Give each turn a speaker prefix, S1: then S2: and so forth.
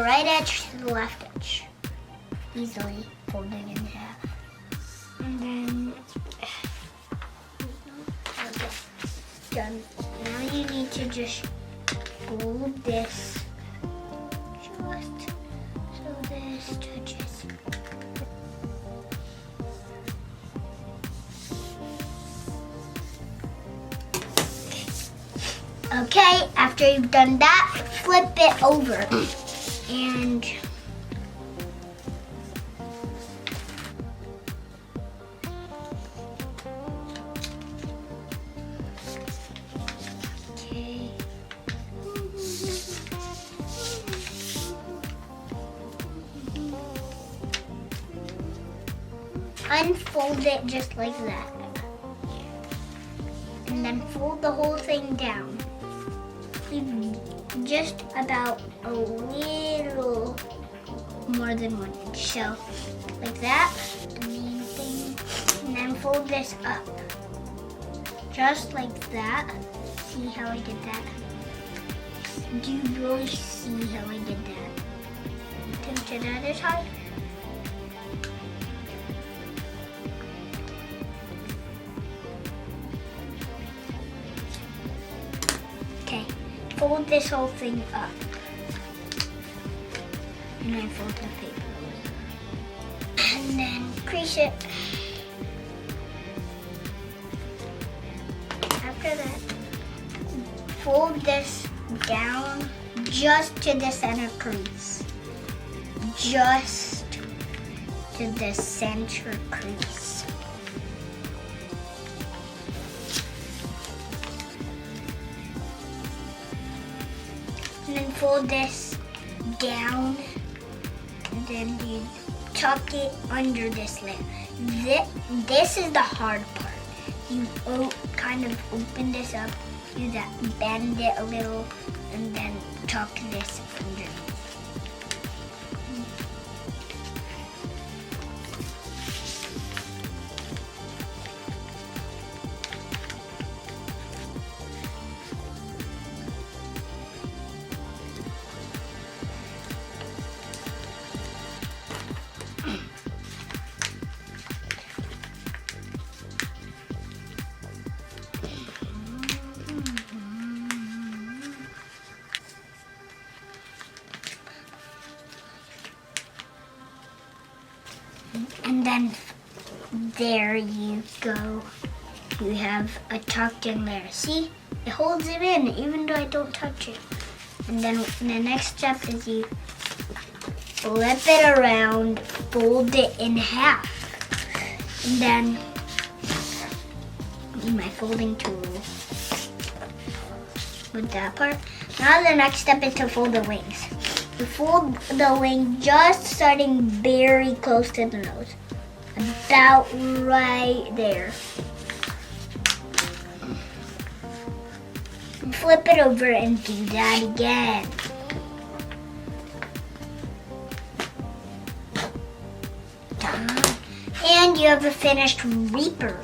S1: right edge to the left edge. Easily folding in half. And then, okay, done. Now you need to just fold this just so this touches. Okay, after you've done that, flip it over and okay. Unfold it just like that. And then fold the whole thing down. Leave just about a little more than 1 inch. So, like that, the main thing. And then fold this up. Just like that. See how I did that? Do you really see how I did that? To the other side. Okay, fold this whole thing up. And then fold the paper. And then crease it. After that, fold this down just to the center crease. Just to the center crease. And then fold this down, and then you tuck it under this layer. This is the hard part. You kind of open this up, do that, bend it a little, and then tuck this underneath. And then there you go. You have a tucked in layer. See? It holds it in even though I don't touch it. And then the next step is you flip it around, fold it in half. And then use my folding tool with that part. Now the next step is to fold the wings. You fold the wing just starting very close to the nose. About right there. And flip it over and do that again. Done. And you have a finished Reaper.